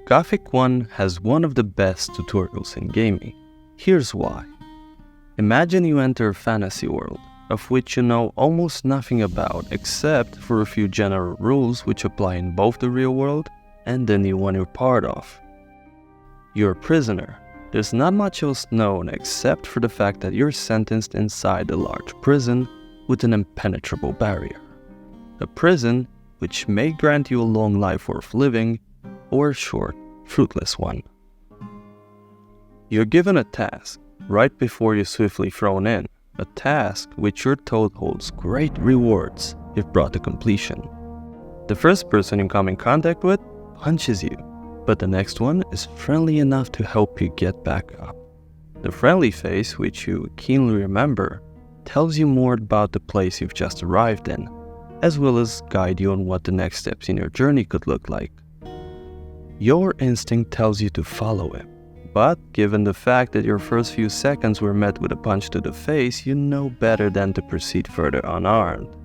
Gothic 1 has one of the best tutorials in gaming. Here's why. Imagine you enter a fantasy world, of which you know almost nothing about except for a few general rules which apply in both the real world and the new one you're part of. You're a prisoner. There's not much else known except for the fact that you're sentenced inside a large prison with an impenetrable barrier. A prison which may grant you a long life worth living, or a short, fruitless one. You're given a task right before you're swiftly thrown in, a task which you're told holds great rewards if brought to completion. The first person you come in contact with punches you, but the next one is friendly enough to help you get back up. The friendly face, which you keenly remember, tells you more about the place you've just arrived in, as well as guide you on what the next steps in your journey could look like. Your instinct tells you to follow him, but given the fact that your first few seconds were met with a punch to the face, you know better than to proceed further unarmed.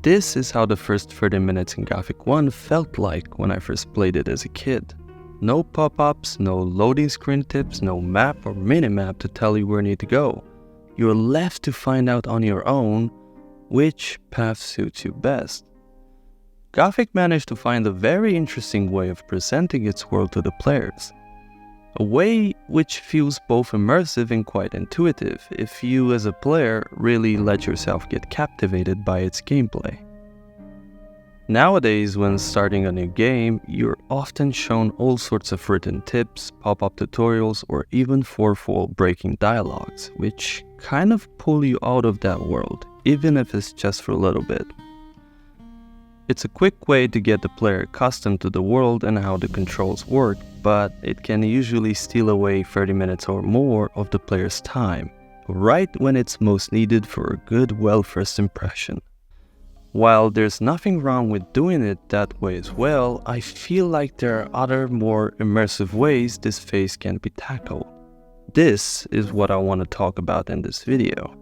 This is how the first 30 minutes in Gothic 1 felt like when I first played it as a kid. No pop-ups, no loading screen tips, no map or minimap to tell you where you need to go. You're left to find out on your own which path suits you best. Gothic managed to find a very interesting way of presenting its world to the players. A way which feels both immersive and quite intuitive if you as a player really let yourself get captivated by its gameplay. Nowadays, when starting a new game, you're often shown all sorts of written tips, pop-up tutorials, or even fourth-wall breaking dialogues, which kind of pull you out of that world, even if it's just for a little bit. It's a quick way to get the player accustomed to the world and how the controls work, but it can usually steal away 30 minutes or more of the player's time, right when it's most needed for a good, first impression. While there's nothing wrong with doing it that way as well, I feel like there are other more immersive ways this phase can be tackled. This is what I want to talk about in this video.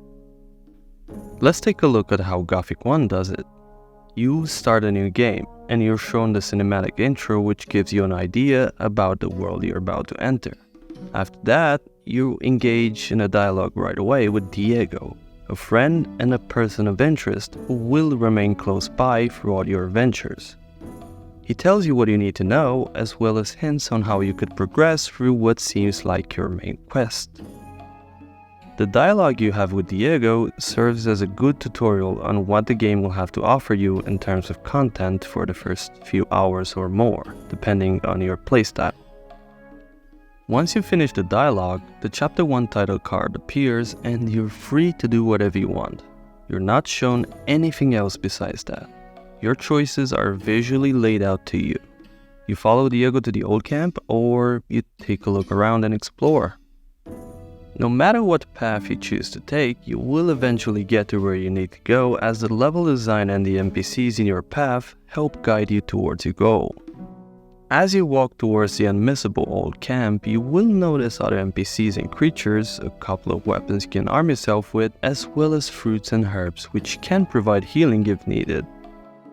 Let's take a look at how Gothic 1 does it. You start a new game, and you're shown the cinematic intro which gives you an idea about the world you're about to enter. After that, you engage in a dialogue right away with Diego, a friend and a person of interest who will remain close by throughout your adventures. He tells you what you need to know, as well as hints on how you could progress through what seems like your main quest. The dialogue you have with Diego serves as a good tutorial on what the game will have to offer you in terms of content for the first few hours or more, depending on your playstyle. Once you finish the dialogue, the Chapter 1 title card appears and you're free to do whatever you want. You're not shown anything else besides that. Your choices are visually laid out to you. You follow Diego to the old camp, or you take a look around and explore. No matter what path you choose to take, you will eventually get to where you need to go, as the level design and the NPCs in your path help guide you towards your goal. As you walk towards the unmissable old camp, you will notice other NPCs and creatures, a couple of weapons you can arm yourself with, as well as fruits and herbs which can provide healing if needed.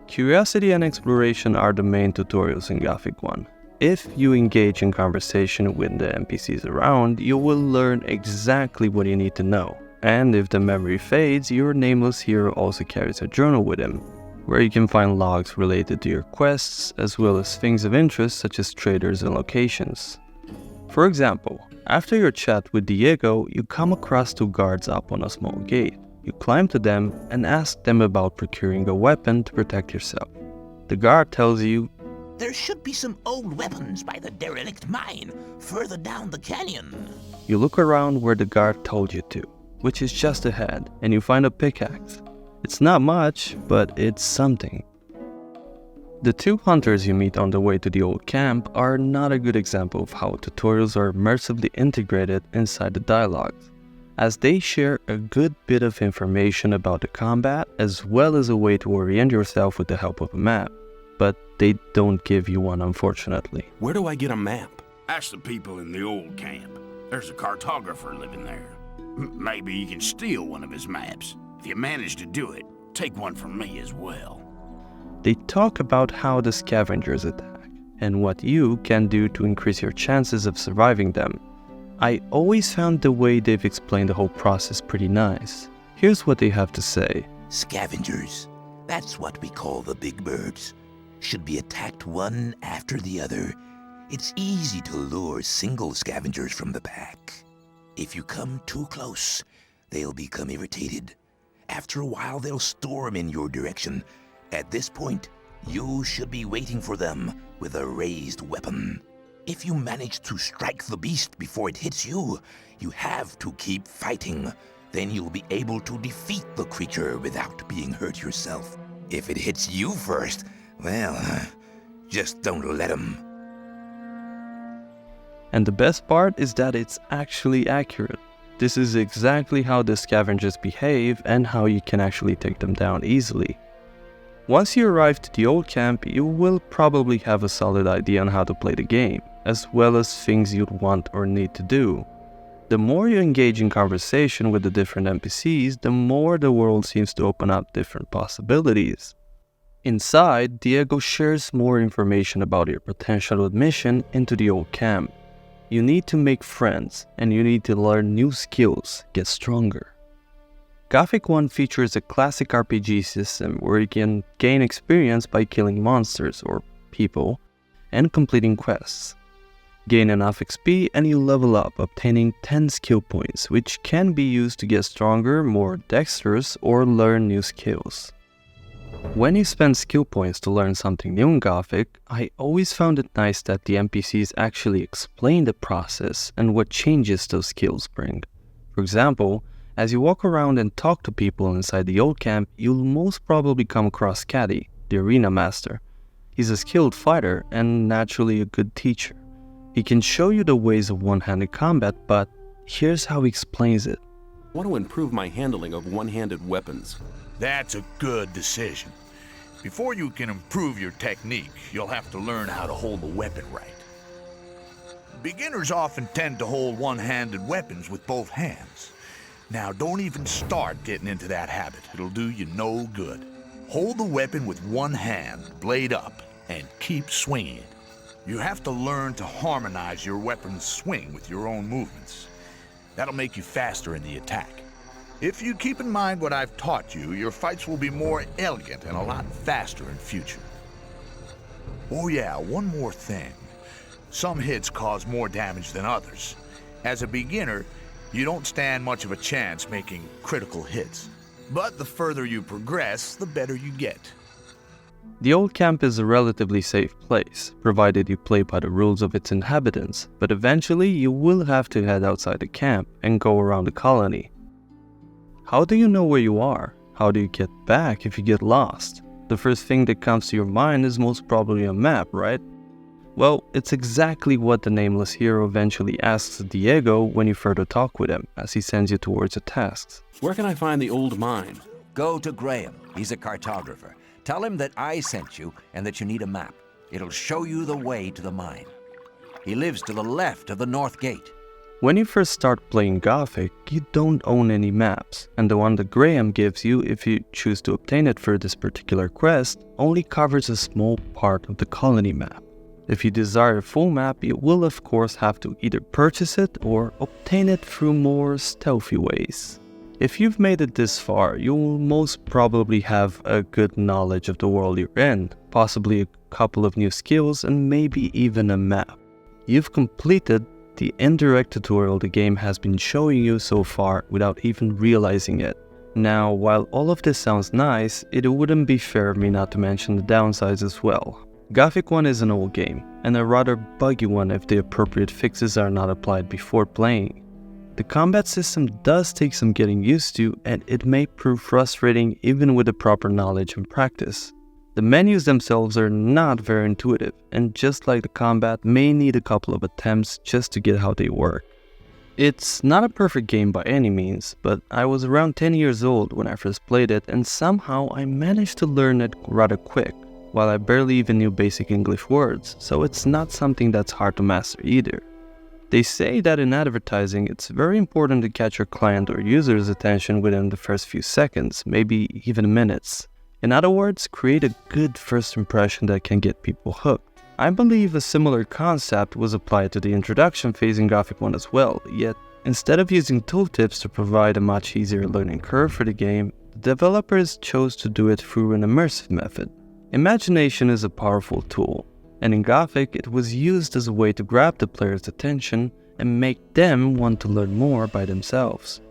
Curiosity and exploration are the main tutorials in Gothic 1. If you engage in conversation with the NPCs around, you will learn exactly what you need to know. And if the memory fades, your nameless hero also carries a journal with him, where you can find logs related to your quests, as well as things of interest such as traders and locations. For example, after your chat with Diego, you come across two guards up on a small gate. You climb to them and ask them about procuring a weapon to protect yourself. The guard tells you, "There should be some old weapons by the derelict mine further down the canyon." You look around where the guard told you to, which is just ahead, and you find a pickaxe. It's not much, but it's something. The two hunters you meet on the way to the old camp are not a good example of how tutorials are immersively integrated inside the dialogues, as they share a good bit of information about the combat as well as a way to orient yourself with the help of a map. But they don't give you one, unfortunately. Where do I get a map? Ask the people in the old camp. There's a cartographer living there. Maybe you can steal one of his maps. If you manage to do it, take one from me as well. They talk about how the scavengers attack, and what you can do to increase your chances of surviving them. I always found the way they've explained the whole process pretty nice. Here's what they have to say. Scavengers, that's what we call the big birds, should be attacked one after the other. It's easy to lure single scavengers from the pack. If you come too close, they'll become irritated. After a while, they'll storm in your direction. At this point, you should be waiting for them with a raised weapon. If you manage to strike the beast before it hits you, you have to keep fighting. Then you'll be able to defeat the creature without being hurt yourself. If it hits you first, well, just don't let him. And the best part is that it's actually accurate. This is exactly how the scavengers behave and how you can actually take them down easily. Once you arrive to the old camp, you will probably have a solid idea on how to play the game, as well as things you'd want or need to do. The more you engage in conversation with the different NPCs, the more the world seems to open up different possibilities. Inside, Diego shares more information about your potential admission into the old camp. You need to make friends, and you need to learn new skills, get stronger. Gothic 1 features a classic RPG system where you can gain experience by killing monsters or people and completing quests. Gain enough XP and you level up, obtaining 10 skill points, which can be used to get stronger, more dexterous, or learn new skills. When you spend skill points to learn something new in Gothic, I always found it nice that the NPCs actually explain the process and what changes those skills bring. For example, as you walk around and talk to people inside the old camp, you'll most probably come across Caddy, the arena master. He's a skilled fighter and naturally a good teacher. He can show you the ways of one-handed combat, but here's how he explains it. I want to improve my handling of one-handed weapons. That's a good decision. Before you can improve your technique, you'll have to learn how to hold the weapon right. Beginners often tend to hold one-handed weapons with both hands. Now, don't even start getting into that habit. It'll do you no good. Hold the weapon with one hand, blade up, and keep swinging it. You have to learn to harmonize your weapon's swing with your own movements. That'll make you faster in the attack. If you keep in mind what I've taught you, your fights will be more elegant and a lot faster in future. Oh yeah, one more thing. Some hits cause more damage than others. As a beginner, you don't stand much of a chance making critical hits. But the further you progress, the better you get. The old camp is a relatively safe place, provided you play by the rules of its inhabitants, but eventually you will have to head outside the camp and go around the colony. How do you know where you are? How do you get back if you get lost? The first thing that comes to your mind is most probably a map, right? Well, it's exactly what the nameless hero eventually asks Diego when you further talk with him, as he sends you towards the tasks. Where can I find the old mine? Go to Graham. He's a cartographer. Tell him that I sent you and that you need a map. It'll show you the way to the mine. He lives to the left of the north gate. When you first start playing Gothic, you don't own any maps, and the one that Graham gives you, if you choose to obtain it for this particular quest, only covers a small part of the colony map. If you desire a full map, you will of course have to either purchase it or obtain it through more stealthy ways. If you've made it this far, you will most probably have a good knowledge of the world you're in, possibly a couple of new skills and maybe even a map. You've completed the indirect tutorial the game has been showing you so far without even realizing it. Now, while all of this sounds nice, it wouldn't be fair of me not to mention the downsides as well. Gothic 1 is an old game, and a rather buggy one if the appropriate fixes are not applied before playing. The combat system does take some getting used to, and it may prove frustrating even with the proper knowledge and practice. The menus themselves are not very intuitive, and just like the combat, may need a couple of attempts just to get how they work. It's not a perfect game by any means, but I was around 10 years old when I first played it, and somehow I managed to learn it rather quick, while I barely even knew basic English words, so it's not something that's hard to master either. They say that in advertising, it's very important to catch your client or user's attention within the first few seconds, maybe even minutes. In other words, create a good first impression that can get people hooked. I believe a similar concept was applied to the introduction phase in Gothic 1 as well, yet instead of using tooltips to provide a much easier learning curve for the game, the developers chose to do it through an immersive method. Imagination is a powerful tool, and in Gothic it was used as a way to grab the player's attention and make them want to learn more by themselves.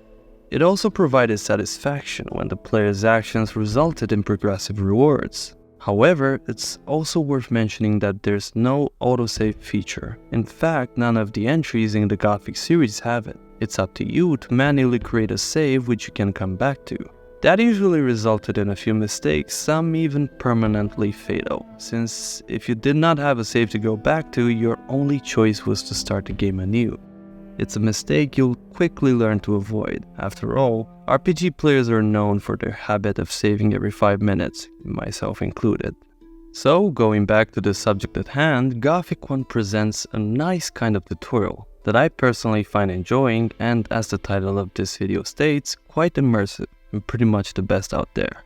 It also provided satisfaction when the player's actions resulted in progressive rewards. However, it's also worth mentioning that there's no autosave feature. In fact, none of the entries in the Gothic series have it. It's up to you to manually create a save which you can come back to. That usually resulted in a few mistakes, some even permanently fatal, since if you did not have a save to go back to, your only choice was to start the game anew. It's a mistake you'll quickly learn to avoid. After all, RPG players are known for their habit of saving every 5 minutes, myself included. So, going back to the subject at hand, Gothic 1 presents a nice kind of tutorial that I personally find enjoying and, as the title of this video states, quite immersive and pretty much the best out there.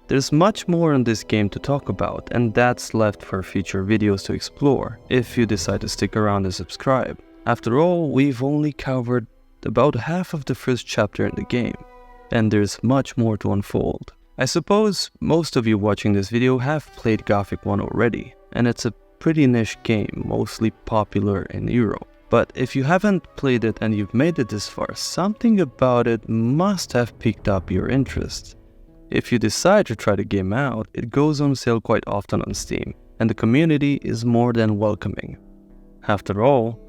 There's much more in this game to talk about, and that's left for future videos to explore, if you decide to stick around and subscribe. After all, we've only covered about half of the first chapter in the game, and there's much more to unfold. I suppose most of you watching this video have played Gothic 1 already, and it's a pretty niche game, mostly popular in Europe. But if you haven't played it and you've made it this far, something about it must have piqued up your interest. If you decide to try the game out, it goes on sale quite often on Steam, and the community is more than welcoming. After all,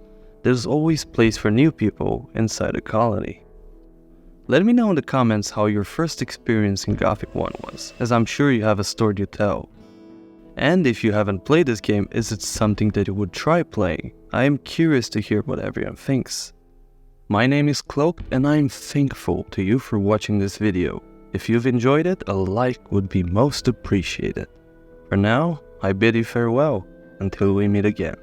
there's always place for new people inside a colony. Let me know in the comments how your first experience in Gothic 1 was, as I'm sure you have a story to tell. And if you haven't played this game, is it something that you would try playing? I am curious to hear what everyone thinks. My name is Cloaked, and I am thankful to you for watching this video. If you've enjoyed it, a like would be most appreciated. For now, I bid you farewell, until we meet again.